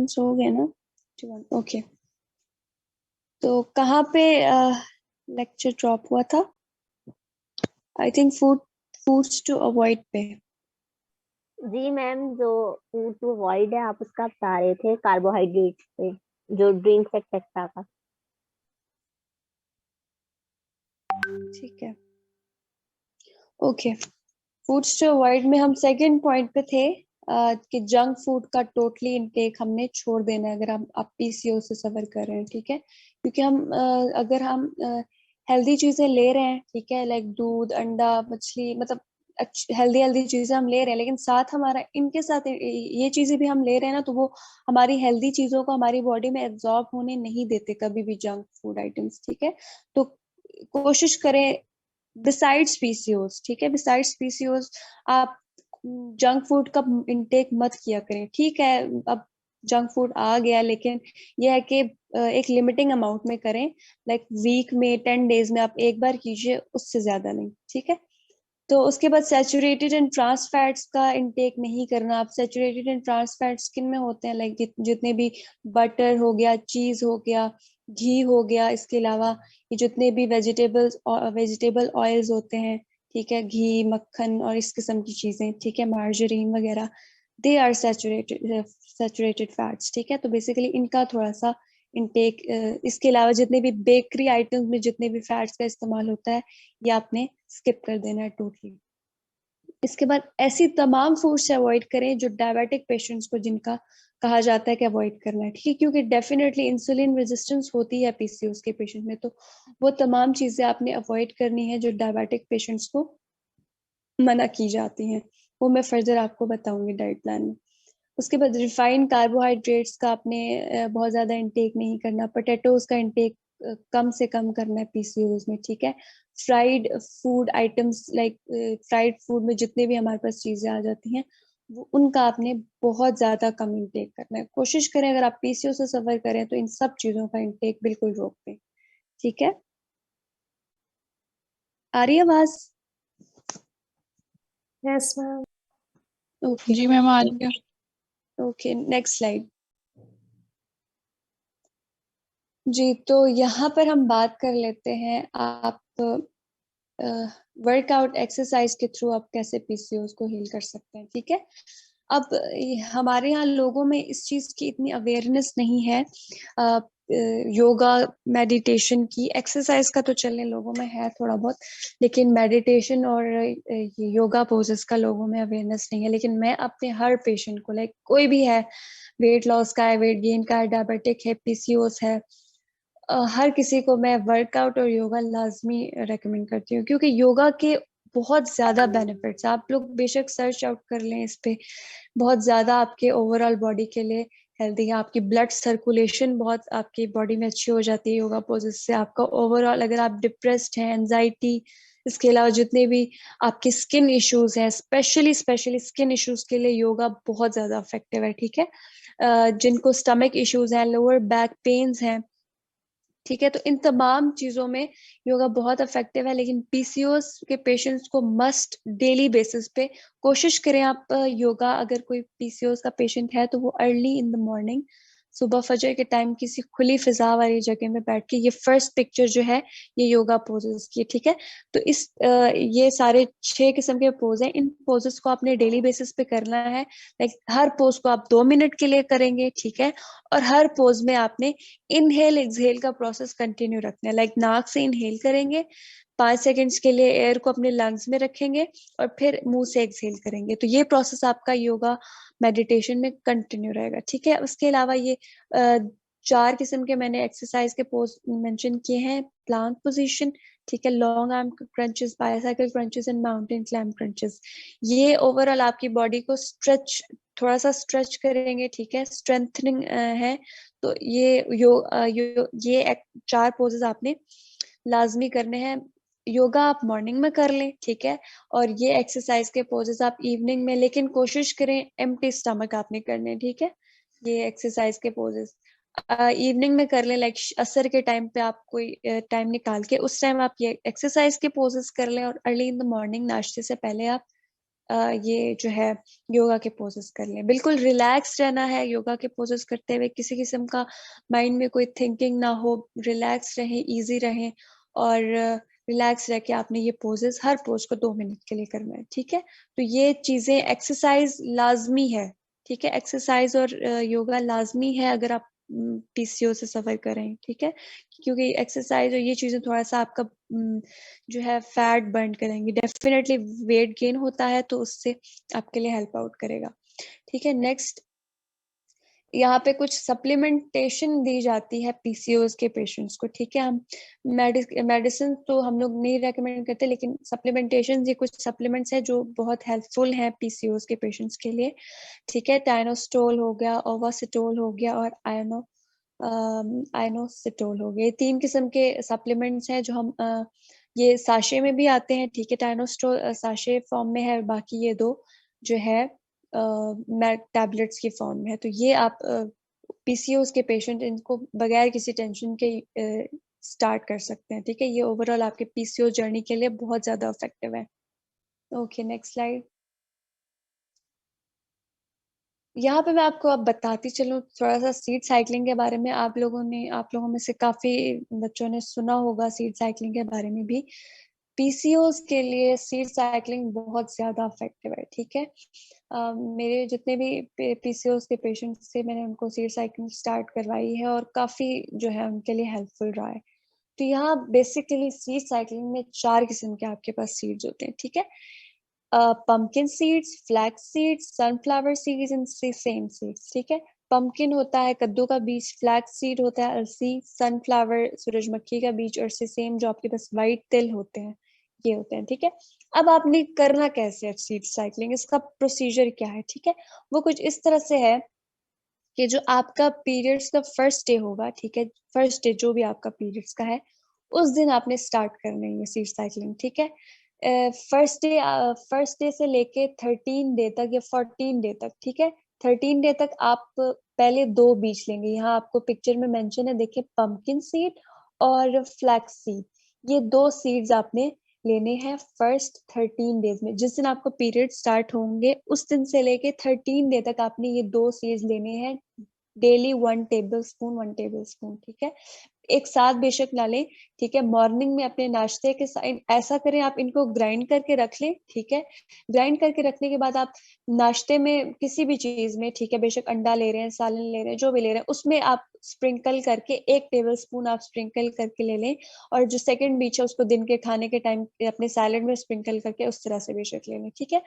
Questions हो गए ना? ओके, तो कहाँ पे लेक्चर ड्रॉप हुआ था? I think foods to avoid पे। जी मैम, जो फूड टू अवॉइड है आप उसका बता रहे थे कार्बोहाइड्रेट पे, जो ड्रिंक्स एक्सेट्रा का। ठीक है, ओके। फूड्स टू अवॉइड में हम सेकंड पॉइंट पे थे कि जंक फूड का टोटली इनटेक हमने छोड़ देना है अगर हम आप पीसीओ से सफर कर रहे हैं, ठीक है। क्योंकि हम अगर हम हेल्दी चीजें ले रहे हैं, ठीक है, लाइक दूध, अंडा, मछली, मतलब हेल्दी हेल्दी चीजें हम ले रहे हैं, लेकिन साथ हमारा इनके साथ ये चीजें भी हम ले रहे हैं ना, तो वो हमारी हेल्दी चीजों को हमारी बॉडी में एब्जॉर्ब होने नहीं देते कभी भी, जंक फूड आइटम्स, ठीक है। तो कोशिश करें बिसाइड्स पीसीओस, ठीक है, बिसाइड्स पीसीओस आप जंक फूड का इंटेक मत किया करें, ठीक है। अब जंक फूड आ गया, लेकिन यह है कि एक लिमिटिंग अमाउंट में करें, लाइक वीक में 10 डेज में आप एक बार कीजिए, उससे ज्यादा नहीं, ठीक है। तो उसके बाद सैचुरेटेड एंड ट्रांस फैट्स का इंटेक नहीं करना। आप सैचुरेटेड एंड ट्रांस फैट्स किन में होते हैं, लाइक जितने भी बटर हो गया, चीज हो गया, घी हो गया, इसके अलावा ये जितने भी वेजिटेबल ऑयल्स होते हैं, ठीक है, घी, मक्खन और इस किस्म की चीजें, ठीक है, मार्जरीन वगैरह, दे आर सैचुरेटेड फैट्स, ठीक है। तो बेसिकली इनका थोड़ा सा इंटेक, इसके अलावा जितने भी बेकरी आइटम्स में जितने भी फैट्स का इस्तेमाल होता है, ये आपने स्किप कर देना है टोटली। इसके बाद ऐसी तमाम फूड से अवॉइड करें जो डायबिटिक पेशेंट्स को, जिनका कहा जाता है कि अवॉइड करना है, ठीक है, क्योंकि डेफिनेटली इंसुलिन रेजिस्टेंस होती है पीसीओएस के पेशेंट में, तो वो तमाम चीजें आपने अवॉइड करनी है जो डायबिटिक पेशेंट्स को मना की जाती हैं। वो मैं फर्दर आपको बताऊंगी डाइट प्लान में। उसके बाद रिफाइंड कार्बोहाइड्रेट्स का आपने बहुत ज्यादा इंटेक नहीं करना। पोटैटोज का इंटेक कम से कम करना है पीसीओएस में, ठीक है। Fried food items, like fried food में जितने भी हमारे पास चीजें आ जाती हैं, वो उनका आपने बहुत ज्यादा कम इंटेक करना है। कोशिश करें अगर आप पीसीओ से सफर करें तो इन सब चीजों का इंटेक बिल्कुल रोक दें, ठीक है। आ रही है आवाज? Yes ma'am. ओके, जी मैम, आ रही है। Okay, next slide. जी, तो यहाँ पर हम बात कर लेते हैं, आप वर्कआउट एक्सरसाइज के थ्रू आप कैसे पीसीओएस को हील कर सकते हैं, ठीक है। अब हमारे यहाँ लोगों में इस चीज की इतनी अवेयरनेस नहीं है। योगा, मेडिटेशन की, एक्सरसाइज का तो चलने लोगों में है थोड़ा बहुत, लेकिन मेडिटेशन और योगा पोजेस का लोगों में अवेयरनेस नहीं है। लेकिन मैं अपने हर पेशेंट को, लाइक कोई भी है, वेट लॉस का है, वेट गेन का है, डायबिटिक है, पीसीओएस है, हर किसी को मैं वर्कआउट और योगा लाजमी रेकमेंड करती हूँ, क्योंकि योगा के बहुत ज्यादा बेनिफिट्स, आप लोग बेशक सर्च आउट कर लें इस पे, बहुत ज्यादा आपके ओवरऑल बॉडी के लिए हेल्दी है। आपकी ब्लड सर्कुलेशन बहुत आपकी बॉडी में अच्छी हो जाती है योगा पोजेस से। आपका ओवरऑल, अगर आप डिप्रेस्ड हैं, एंजाइटी, इसके अलावा जितने भी आपके स्किन इश्यूज हैं, स्पेशली स्किन इश्यूज के लिए योगा बहुत ज्यादा इफेक्टिव है, ठीक है। जिनको स्टमक इश्यूज हैं, लोअर बैक पेन्स हैं, ठीक है, तो इन तमाम चीजों में योगा बहुत इफेक्टिव है। लेकिन पीसीओएस के पेशेंट्स को मस्ट डेली बेसिस पे कोशिश करें आप योगा, अगर कोई पीसीओएस का पेशेंट है तो वो अर्ली इन द मॉर्निंग, सुबह फजर के टाइम किसी खुली फिजा वाली जगह में बैठ के, ये फर्स्ट पिक्चर जो है ये योगा पोजेस की, ठीक है। तो ये सारे 6 किस्म के पोज हैं, इन पोजेस को आपने डेली बेसिस पे करना है। लाइक हर पोज को आप 2 मिनट के लिए करेंगे, ठीक है, और हर पोज में आपने इनहेल एक्सहेल का प्रोसेस कंटिन्यू रखना है। लाइक नाक से इनहेल करेंगे, 5 सेकंड्स के लिए एयर को अपने लंग्स में रखेंगे और फिर मुंह से एक्सहेल करेंगे। तो ये प्रोसेस आपका योगा मेडिटेशन में कंटिन्यू रहेगा, ठीक है। उसके अलावा ये 4 किस्म के मैंने एक्सरसाइज के पोज मेंशन किए हैं। प्लांक पोजीशन, ठीक है, long arm crunches, bicycle crunches and mountain climb crunches. ये ओवरऑल आपकी बॉडी को थोड़ा सा स्ट्रेच करेंगे, ठीक है, स्ट्रेंथनिंग है। तो ये 4 पोजेस आपने लाजमी करने हैं। योगा आप मॉर्निंग में कर लें, ठीक है, और ये एक्सरसाइज के पोजेस आप इवनिंग में, लेकिन कोशिश करें एम्प्टी स्टमक आपने करने, ठीक है, ये एक्सरसाइज के पोजेस इवनिंग में कर लें। लाइक असर के टाइम पे आप कोई टाइम निकाल के उस टाइम आप ये एक्सरसाइज के पोजेस कर लें, और अर्ली इन द मॉर्निंग नाश्ते से पहले आप ये जो है योगा के पोजेस कर लें। बिल्कुल रिलैक्स रहना है योगा के पोजेस करते हुए, किसी किस्म का माइंड में कोई थिंकिंग ना हो, रिलैक्स रहें, इजी रहें और रिलैक्स रह के आपने ये पोजेस हर पोज को 2 मिनट के लिए करना है, ठीक है? तो ये चीजें एक्सरसाइज लाजमी है, ठीक है? एक्सरसाइज और योगा लाजमी है अगर आप पीसीओ से सफर करें, ठीक है? क्योंकि एक्सरसाइज और ये चीजें थोड़ा सा आपका जो है फैट बर्न करेंगी, डेफिनेटली वेट गेन होता है तो उससे आपके लिए हेल्प आउट करेगा, ठीक है? नेक्स्ट यहाँ पे कुछ सप्लीमेंटेशन दी जाती है पीसीओएस के पेशेंट्स को, ठीक है? हम मेडिसिन तो हम लोग नहीं रेकमेंड करते, लेकिन सप्लीमेंटेशन ये कुछ सप्लीमेंट्स हैं जो बहुत हेल्पफुल हैं पीसीओएस के पेशेंट्स के लिए, ठीक है? टाइनोस्टोल हो गया, ओवासिटोल हो गया और आयनोसिटोल हो गया। ये 3 किस्म के सप्लीमेंट्स हैं जो हम ये साशे में भी आते हैं, ठीक है? टाइनोस्टोल साशे फॉर्म में है, बाकी ये 2 जो है टैबलेट्स की फॉर्म में है। तो ये आप पीसीओएस के पेशेंट इनको बगैर किसी टेंशन के स्टार्ट कर सकते हैं, ठीक है? ये ओवरऑल आपके पीसीओएस जर्नी के लिए बहुत ज़्यादा इफेक्टिव है। Okay, next slide. यहाँ पे मैं आपको अब बताती चलूँ थोड़ा-सा सीड साइक्लिंग के बारे में। आप लोगों में से काफ़ी बच्चों ने सुना होगा सीड साइक्लिंग के बारे में भी। पीसीओएस के लिए सीड साइक्लिंग बहुत ज़्यादा इफेक्टिव है, ठीक है? मेरे जितने भी पीसीओएस के पेशेंट्स थे, मैंने उनको सीड साइक्लिंग स्टार्ट करवाई है और काफ़ी जो है उनके लिए हेल्पफुल रहा है। तो यहाँ बेसिकली सीड साइक्लिंग में 4 किस्म के आपके पास सीड्स होते हैं, ठीक है? Pumpkin seeds, flax seeds, sunflower seeds and same seeds, ठीक है? पंपकिन होता है कद्दू का बीज, फ्लैक्स सीड होता है अलसी, सनफ्लावर सूरजमुखी का बीज और सेम जो आपके पास व्हाइट तिल होते हैं, ये होते हैं, ठीक है? अब आपने करना कैसे है सीड साइक्लिंग, इसका प्रोसीजर क्या है, ठीक है? वो कुछ इस तरह से है कि जो आपका पीरियड्स का फर्स्ट डे होगा, ठीक है? फर्स्ट डे जो भी आपका पीरियड्स का है, उस दिन आपने स्टार्ट करनी है सीड साइक्लिंग, ठीक है? फर्स्ट डे से लेके 13 डे तक या 14 डे तक, ठीक है? 13 डे तक आप पहले 2 बीज लेंगे। यहाँ आपको पिक्चर में मेंशन है, देखिए पंपकिन सीड और फ्लैक्स सीड। ये 2 सीड्स आपने लेने हैं फर्स्ट 13 डेज में। जिस दिन आपको पीरियड स्टार्ट होंगे उस दिन से लेके 13 डे तक आपने ये 2 सीड्स लेने हैं, डेली 1 टेबलस्पून, ठीक है? एक साथ बेशक ना लें, ठीक है? मॉर्निंग में अपने नाश्ते के साथ ऐसा करें, आप इनको ग्राइंड करके रख लें, ठीक है? ग्राइंड करके रखने के बाद आप नाश्ते में किसी भी चीज में, ठीक है, बेशक अंडा ले रहे हैं, सालन ले रहे हैं, जो भी ले रहे हैं, उसमें आप स्प्रिंकल करके 1 टेबलस्पून आप स्प्रिंकल करके ले लें और जो सेकंड बीच है उसको दिन के खाने के टाइम अपने सैलेड में स्प्रिंकल करके उस तरह से बेशक ले लें, ठीक है?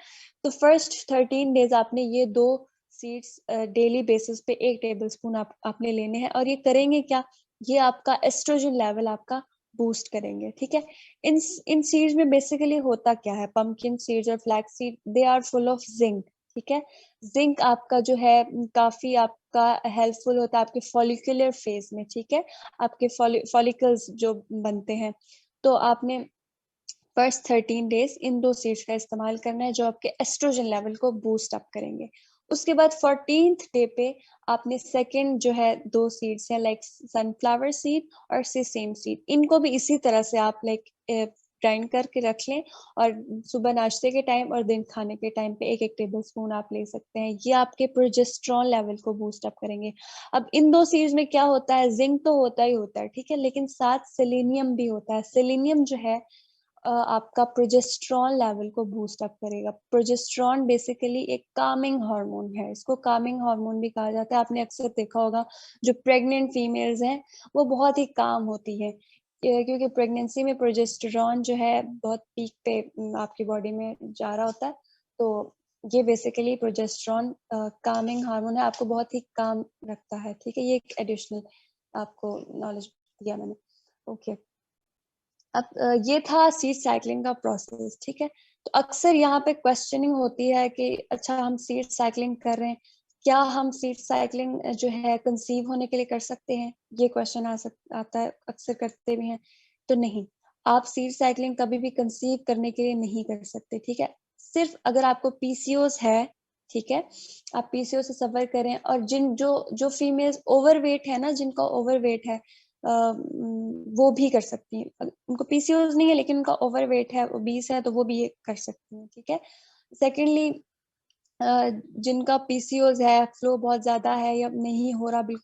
तो फर्स्ट 13 डेज आपने ये 2 सीड्स डेली बेसिस पे 1 टेबलस्पून आपने लेने हैं और ये करेंगे क्या, ये आपका एस्ट्रोजन लेवल आपका बूस्ट करेंगे, ठीक है? इन सीड्स में बेसिकली होता क्या है, पंपकिन सीड्स और flax seed, they are full of zinc, ठीक है? जिंक आपका जो है काफी आपका हेल्पफुल होता है आपके फॉलिकुलर फेज में, ठीक है? आपके फॉलिकल्स जो बनते हैं, तो आपने फर्स्ट 13 डेज इन 2 सीड्स का इस्तेमाल करना है जो आपके एस्ट्रोजन लेवल को बूस्ट अप करेंगे। उसके बाद 14th डे पे आपने सेकंड जो है 2 सीड्स हैं लाइक सनफ्लावर सीड और सेम सीड, इनको भी इसी तरह से आप लाइक ग्राइंड करके रख लें और सुबह नाश्ते के टाइम और दिन खाने के टाइम पे 1-1 टेबलस्पून आप ले सकते हैं। ये आपके प्रोजेस्टेरॉन लेवल को बूस्ट अप करेंगे। अब इन 2 सीड्स में क्या होता है, जिंक तो होता ही होता है, ठीक है? लेकिन साथ सेलेनियम भी होता है। सेलेनियम जो है आपका प्रोजेस्टेरॉन लेवल को बूस्ट अप करेगा। प्रोजेस्टेरॉन बेसिकली एक कामिंग हार्मोन है, इसको कामिंग हार्मोन भी कहा जाता है। आपने अक्सर देखा होगा जो प्रेग्नेंट फीमेल्स हैं वो बहुत ही काम होती है क्योंकि प्रेगनेंसी में प्रोजेस्टेरॉन जो है बहुत पीक पे आपकी बॉडी में जा रहा होता है। तो ये बेसिकली प्रोजेस्टेरॉन कामिंग हार्मोन है, आपको बहुत ही काम रखता है, ठीक है? ये एक एडिशनल आपको नॉलेज दिया मैंने। ओके, अब ये था सीड साइक्लिंग का प्रोसेस, ठीक है? तो अक्सर यहाँ पे क्वेश्चनिंग होती है कि अच्छा हम सीड साइक्लिंग कर रहे हैं, क्या हम सीड साइक्लिंग जो है कंसीव होने के लिए कर सकते हैं? ये क्वेश्चन आता है, अक्सर करते भी हैं। तो नहीं, आप सीड साइक्लिंग कभी भी कंसीव करने के लिए नहीं कर सकते, ठीक है? सिर्फ अगर आपको पीसीओएस है, ठीक है, आप पीसीओएस से सफर करें और जो फीमेल्स ओवरवेट है ना, जिनका ओवरवेट है वो भी कर सकती हैं। उनको पीसीओएस नहीं है लेकिन उनका ओवरवेट है, ओबीस है, तो वो भी ये कर सकती हैं, ठीक है? सेकेंडली जिनका पीसीओज है, फ्लो बहुत ज्यादा है या नहीं हो रहा बिल्कुल